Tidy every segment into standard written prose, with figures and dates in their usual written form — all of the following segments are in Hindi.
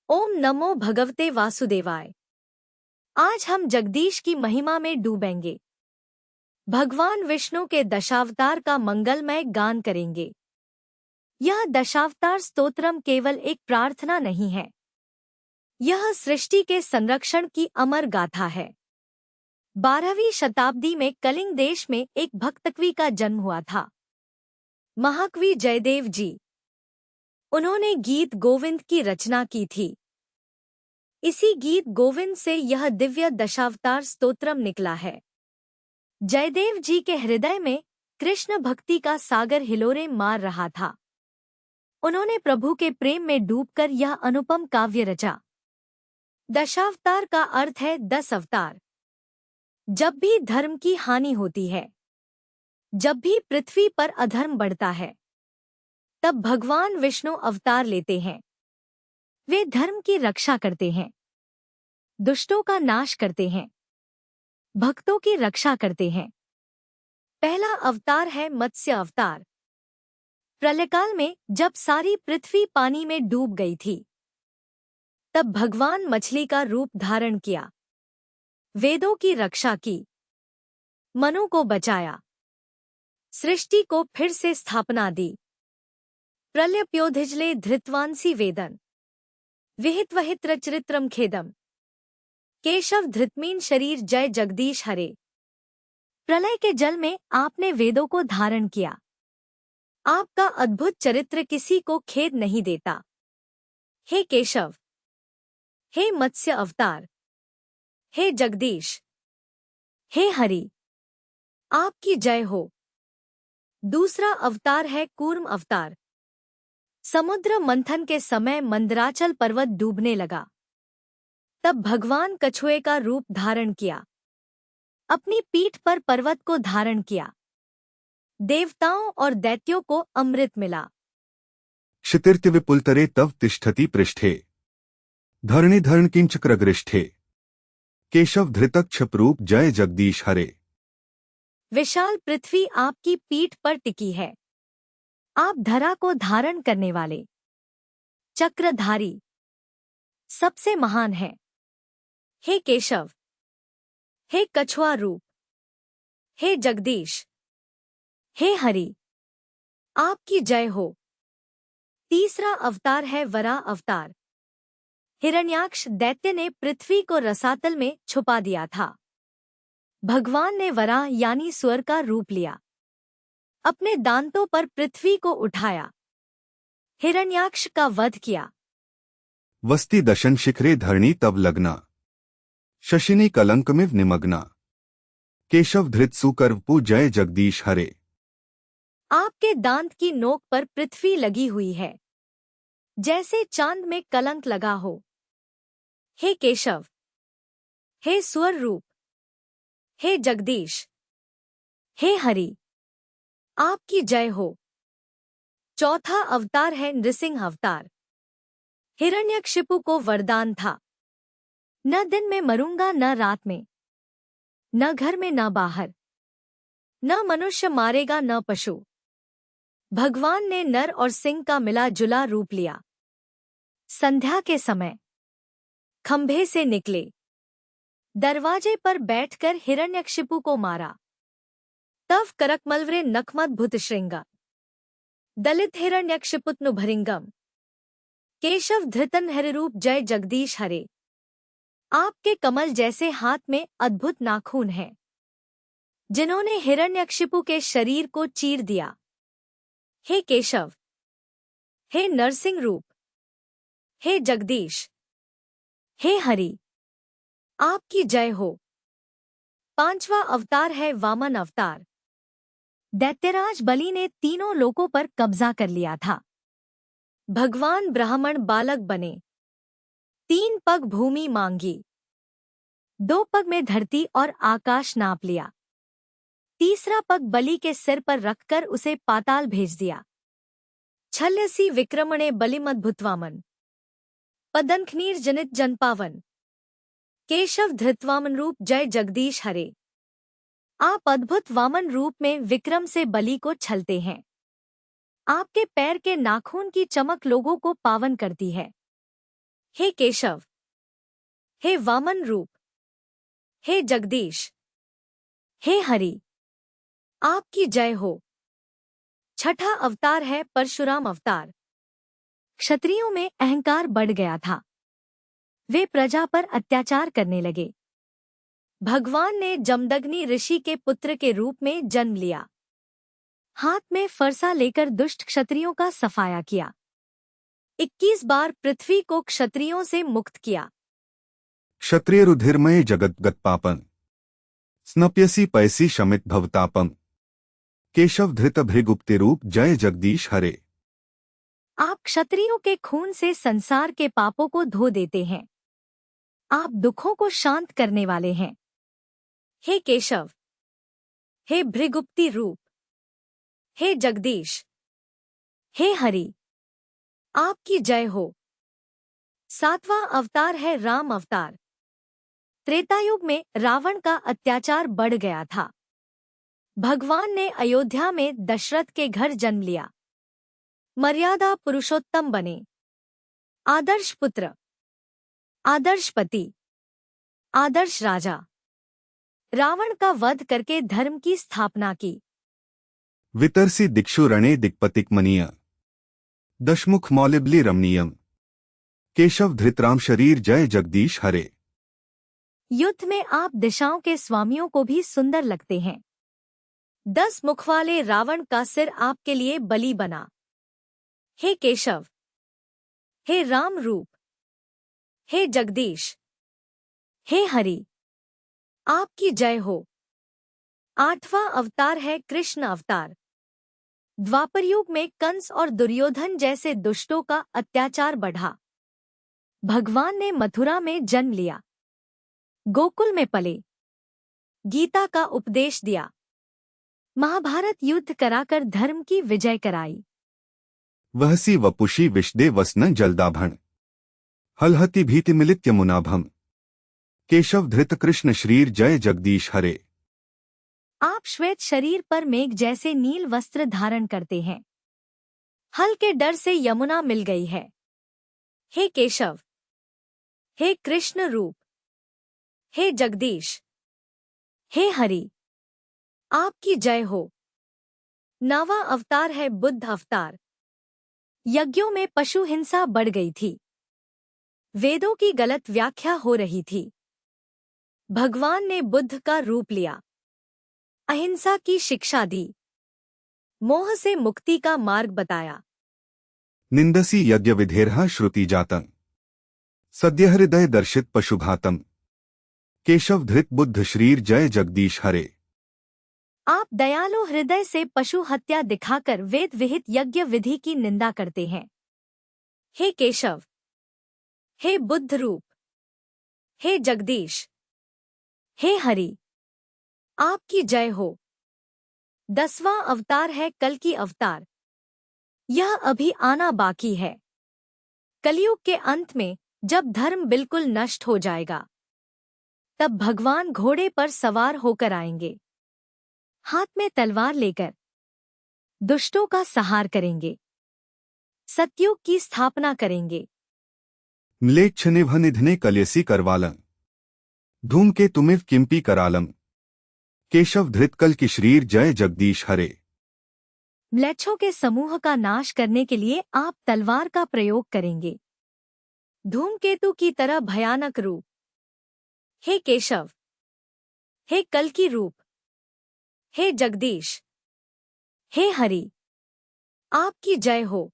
ओम नमो भगवते वासुदेवाय। आज हम जगदीश की महिमा में डूबेंगे। भगवान विष्णु के दशावतार का मंगलमय गान करेंगे। यह दशावतार स्तोत्रम केवल एक प्रार्थना नहीं है, यह सृष्टि के संरक्षण की अमर गाथा है। 12वीं शताब्दी में कलिंग देश में एक भक्तकवि का जन्म हुआ था, महाकवि जयदेव जी। उन्होंने गीत गोविंद की रचना की थी। इसी गीत गोविंद से यह दिव्य दशावतार स्तोत्रम निकला है। जयदेव जी के हृदय में कृष्ण भक्ति का सागर हिलोरे मार रहा था। उन्होंने प्रभु के प्रेम में डूबकर यह अनुपम काव्य रचा। दशावतार का अर्थ है 10 अवतार। जब भी धर्म की हानि होती है, जब भी पृथ्वी पर अधर्म बढ़ता है, तब भगवान विष्णु अवतार लेते हैं। वे धर्म की रक्षा करते हैं, दुष्टों का नाश करते हैं, भक्तों की रक्षा करते हैं। पहला अवतार है मत्स्य अवतार। प्रलयकाल में जब सारी पृथ्वी पानी में डूब गई थी, तब भगवान मछली का रूप धारण किया, वेदों की रक्षा की, मनु को बचाया, सृष्टि को फिर से स्थापना दी। प्रलयप्योधिजले धृतवांसी वेदन विहितवहित्रचरित्रम खेदम केशव धृतमीन शरीर जय जगदीश हरे। प्रलय के जल में आपने वेदों को धारण किया। आपका अद्भुत चरित्र किसी को खेद नहीं देता। हे केशव, हे मत्स्य अवतार, हे जगदीश, हे हरि, आपकी जय हो। दूसरा अवतार है कूर्म अवतार। समुद्र मंथन के समय मंदराचल पर्वत डूबने लगा, तब भगवान कछुए का रूप धारण किया, अपनी पीठ पर पर्वत को धारण किया। देवताओं और दैत्यों को अमृत मिला। क्षितिर्तिविपुलतरे तव तिष्ठति पृष्ठे धरणिधरण किंचक्रगृष्ठे केशव धृतक क्षपरूप जय जगदीश हरे। विशाल पृथ्वी आपकी पीठ पर टिकी है। आप धरा को धारण करने वाले, चक्रधारी, सबसे महान है। हे केशव, हे कछुआ रूप, हे जगदीश, हे हरि, आपकी जय हो। तीसरा अवतार है वराह अवतार। हिरण्याक्ष दैत्य ने पृथ्वी को रसातल में छुपा दिया था। भगवान ने वराह यानी सुअर का रूप लिया, अपने दांतों पर पृथ्वी को उठाया, हिरण्याक्ष का वध किया। वस्ति दशन शिखरे धरणी तव लग्ना शशिनी कलंकमिव निमग्ना केशव धृत सुकर्वपु जय जगदीश हरे। आपके दांत की नोक पर पृथ्वी लगी हुई है, जैसे चांद में कलंक लगा हो। हे केशव, हे सुअर रूप, हे जगदीश, हे हरि, आपकी जय हो। चौथा अवतार है नृसिंह अवतार। हिरण्यकशिपु को वरदान था, न दिन में मरूंगा न रात में, न घर में न बाहर, न मनुष्य मारेगा न पशु। भगवान ने नर और सिंह का मिला जुला रूप लिया। संध्या के समय खंभे से निकले, दरवाजे पर बैठकर हिरण्यकशिपु को मारा। तव करकमलव्रे नखमद्भुत श्रृंगा दलित हिरण्यकशिपुत्नु भरिंगम केशव धृतन हरिरूप जय जगदीश हरे। आपके कमल जैसे हाथ में अद्भुत नाखून हैं, जिन्होंने हिरण्यकशिपु के शरीर को चीर दिया। हे केशव, हे नरसिंह रूप, हे जगदीश, हे हरि, आपकी जय हो। पांचवा अवतार है वामन अवतार। दैत्यराज बलि ने तीनों लोकों पर कब्जा कर लिया था। भगवान ब्राह्मण बालक बने, 3 पग भूमि मांगी, 2 पग में धरती और आकाश नाप लिया, तीसरा पग बलि के सिर पर रखकर उसे पाताल भेज दिया। छल्यसी विक्रमणे बलिमद्भुतवामन पदंखनीर जनित जनपावन केशव धृतवामन रूप जय जगदीश हरे। आप अद्भुत वामन रूप में विक्रम से बलि को छलते हैं। आपके पैर के नाखून की चमक लोगों को पावन करती है। हे केशव, हे वामन रूप, हे जगदीश, हे हरि, आपकी जय हो। छठा अवतार है परशुराम अवतार। क्षत्रियों में अहंकार बढ़ गया था। वे प्रजा पर अत्याचार करने लगे। भगवान ने जमदग्नि ऋषि के पुत्र के रूप में जन्म लिया। हाथ में फरसा लेकर दुष्ट क्षत्रियों का सफाया किया। 21 बार पृथ्वी को क्षत्रियों से मुक्त किया। क्षत्रिय रुधिरमय जगत गत्पापन स्नप्यसी पैसी शमित भवतापम केशव धृत भृगुप्ति रूप जय जगदीश हरे। आप क्षत्रियों के खून से संसार के पापों को धो देते हैं। आप दुखों को शांत करने वाले हैं। हे केशव, हे भृगुप्ति रूप, हे जगदीश, हे हरि, आपकी जय हो। सातवां अवतार है राम अवतार। त्रेतायुग में रावण का अत्याचार बढ़ गया था। भगवान ने अयोध्या में दशरथ के घर जन्म लिया। मर्यादा पुरुषोत्तम बने। आदर्श पुत्र, आदर्श पति, आदर्श राजा। रावण का वध करके धर्म की स्थापना की। वितरसी दिक्षु रणे दिक्पतिकमनीय दशमुख मौलिबली रमणीयम केशव धृतराम शरीर जय जगदीश हरे। युद्ध में आप दिशाओं के स्वामियों को भी सुंदर लगते हैं। 10 मुख वाले रावण का सिर आपके लिए बलि बना। हे केशव, हे राम रूप, हे जगदीश, हे हरि, आपकी जय हो। आठवां अवतार है कृष्ण अवतार। द्वापरयुग में कंस और दुर्योधन जैसे दुष्टों का अत्याचार बढ़ा। भगवान ने मथुरा में जन्म लिया। गोकुल में पले। गीता का उपदेश दिया। महाभारत युद्ध कराकर धर्म की विजय कराई। वहसी वपुषी विषदे वसन जलदाभण हलहति भीति मिलित यमुनाभम केशव धृत कृष्ण श्रीर जय जगदीश हरे। आप श्वेत शरीर पर मेघ जैसे नील वस्त्र धारण करते हैं। हल के डर से यमुना मिल गई है। हे केशव, हे कृष्ण रूप, हे जगदीश, हे हरि, आपकी जय हो। 9वां अवतार है बुद्ध अवतार। यज्ञों में पशु हिंसा बढ़ गई थी। वेदों की गलत व्याख्या हो रही थी। भगवान ने बुद्ध का रूप लिया। अहिंसा की शिक्षा दी। मोह से मुक्ति का मार्ग बताया। निंदसी यज्ञ विधेरहा श्रुति जातं सद्य हृदय दर्शित पशुघातम केशव धृत बुद्ध श्रीर जय जगदीश हरे। आप दयालु हृदय से पशु हत्या दिखाकर वेद विहित यज्ञ विधि की निंदा करते हैं। हे केशव, हे बुद्ध रूप, हे जगदीश, हे हरि, आपकी जय हो। 10वां अवतार है कल्कि अवतार। यह अभी आना बाकी है। कलयुग के अंत में जब धर्म बिल्कुल नष्ट हो जाएगा, तब भगवान घोड़े पर सवार होकर आएंगे। हाथ में तलवार लेकर दुष्टों का संहार करेंगे। सतयुग की स्थापना करेंगे। म्लेच्छनिभ निधने कल्यसी करवालं धूमके तुमिव किम्पी करालम केशव धृत कल की श्रीर जय जगदीश हरे। म्लेच्छों के समूह का नाश करने के लिए आप तलवार का प्रयोग करेंगे। धूमकेतु की तरह भयानक रूप। हे केशव, हे कल्कि रूप, हे जगदीश, हे हरि, आपकी जय हो।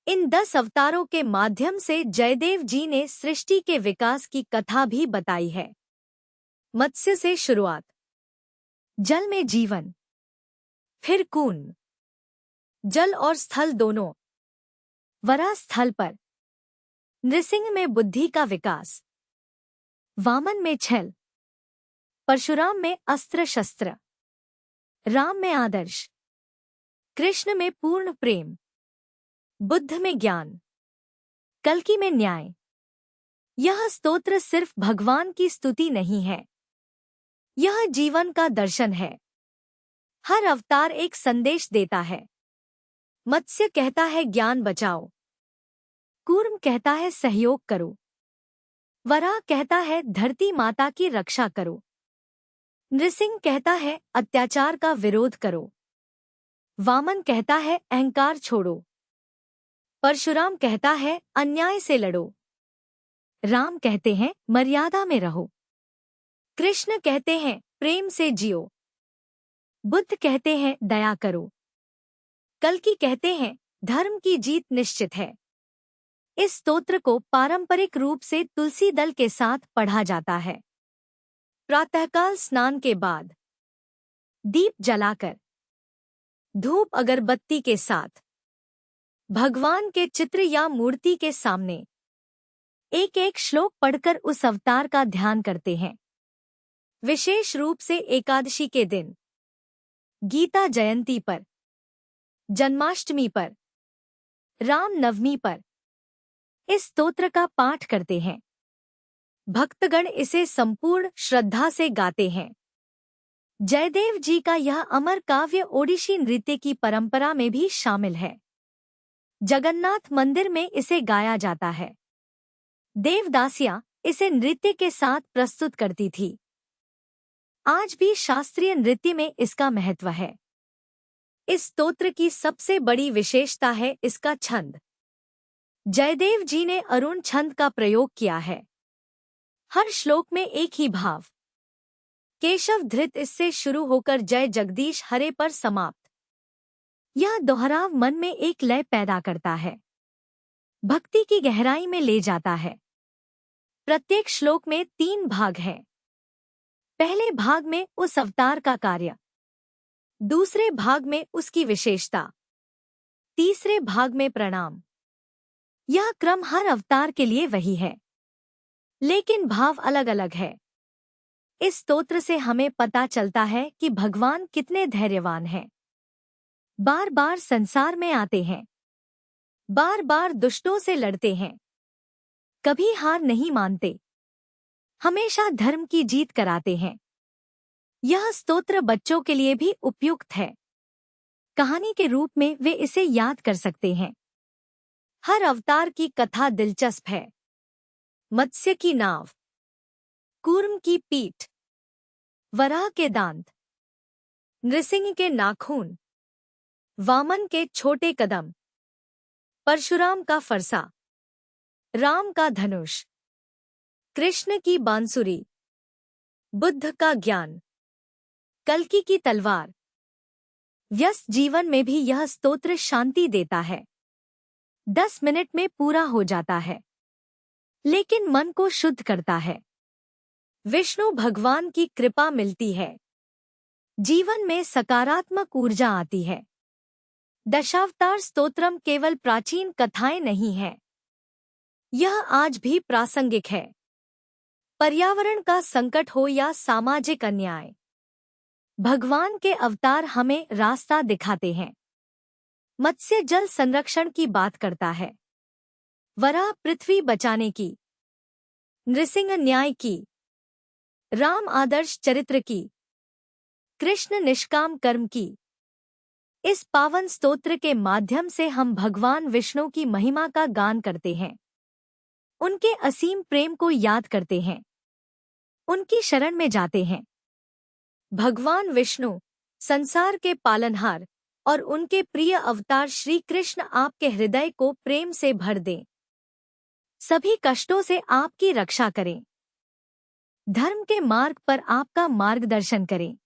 इन 10 अवतारों के माध्यम से जयदेव जी ने सृष्टि के विकास की कथा भी बताई है। मत्स्य से शुरुआत, जल में जीवन, फिर कून, जल और स्थल दोनों, वरा स्थल पर, नृसिंह में बुद्धि का विकास, वामन में छल, परशुराम में अस्त्र शस्त्र, राम में आदर्श, कृष्ण में पूर्ण प्रेम, बुद्ध में ज्ञान, कल्कि में न्याय। यह स्तोत्र सिर्फ भगवान की स्तुति नहीं है, यह जीवन का दर्शन है। हर अवतार एक संदेश देता है। मत्स्य कहता है ज्ञान बचाओ, कूर्म कहता है सहयोग करो। वराह कहता है धरती माता की रक्षा करो। नृसिंह कहता है अत्याचार का विरोध करो। वामन कहता है अहंकार छोड़ो। परशुराम कहता है अन्याय से लड़ो। राम कहते हैं मर्यादा में रहो। कृष्ण कहते हैं प्रेम से जियो। बुद्ध कहते हैं दया करो। कल्कि कहते हैं धर्म की जीत निश्चित है। इस स्तोत्र को पारंपरिक रूप से तुलसी दल के साथ पढ़ा जाता है। प्रातःकाल स्नान के बाद दीप जलाकर धूप अगरबत्ती के साथ भगवान के चित्र या मूर्ति के सामने एक एक श्लोक पढ़कर उस अवतार का ध्यान करते हैं। विशेष रूप से एकादशी के दिन, गीता जयंती पर, जन्माष्टमी पर, राम नवमी पर इस स्तोत्र का पाठ करते हैं। भक्तगण इसे संपूर्ण श्रद्धा से गाते हैं। जयदेव जी का यह अमर काव्य ओडिशी नृत्य की परंपरा में भी शामिल है। जगन्नाथ मंदिर में इसे गाया जाता है। देवदासियां इसे नृत्य के साथ प्रस्तुत करती थी। आज भी शास्त्रीय नृत्य में इसका महत्व है। इस स्तोत्र की सबसे बड़ी विशेषता है इसका छंद। जयदेव जी ने अरुण छंद का प्रयोग किया है। हर श्लोक में एक ही भाव। केशव धृत इससे शुरू होकर जय जगदीश हरे पर समाप्त। यह दोहराव मन में एक लय पैदा करता है, भक्ति की गहराई में ले जाता है। प्रत्येक श्लोक में 3 भाग हैं। पहले भाग में उस अवतार का कार्य, दूसरे भाग में उसकी विशेषता, तीसरे भाग में प्रणाम। यह क्रम हर अवतार के लिए वही है, लेकिन भाव अलग अलग है। इस स्तोत्र से हमें पता चलता है कि भगवान कितने धैर्यवान हैं। बार बार संसार में आते हैं, बार बार दुष्टों से लड़ते हैं, कभी हार नहीं मानते, हमेशा धर्म की जीत कराते हैं। यह स्तोत्र बच्चों के लिए भी उपयुक्त है। कहानी के रूप में वे इसे याद कर सकते हैं। हर अवतार की कथा दिलचस्प है। मत्स्य की नाव, कूर्म की पीठ, वराह के दांत, नृसिंह के नाखून, वामन के छोटे कदम, परशुराम का फरसा, राम का धनुष, कृष्ण की बांसुरी, बुद्ध का ज्ञान, कल्कि की तलवार। व्यस्त जीवन में भी यह स्तोत्र शांति देता है। 10 मिनट में पूरा हो जाता है, लेकिन मन को शुद्ध करता है। विष्णु भगवान की कृपा मिलती है, जीवन में सकारात्मक ऊर्जा आती है। दशावतार स्तोत्रम केवल प्राचीन कथाएं नहीं है, यह आज भी प्रासंगिक है। पर्यावरण का संकट हो या सामाजिक अन्याय, भगवान के अवतार हमें रास्ता दिखाते हैं। मत्स्य जल संरक्षण की बात करता है, वराह पृथ्वी बचाने की, नृसिंह न्याय की, राम आदर्श चरित्र की, कृष्ण निष्काम कर्म की। इस पावन स्तोत्र के माध्यम से हम भगवान विष्णु की महिमा का गान करते हैं, उनके असीम प्रेम को याद करते हैं, उनकी शरण में जाते हैं। भगवान विष्णु, संसार के पालनहार, और उनके प्रिय अवतार श्री कृष्ण आपके हृदय को प्रेम से भर दें, सभी कष्टों से आपकी रक्षा करें, धर्म के मार्ग पर आपका मार्गदर्शन करें।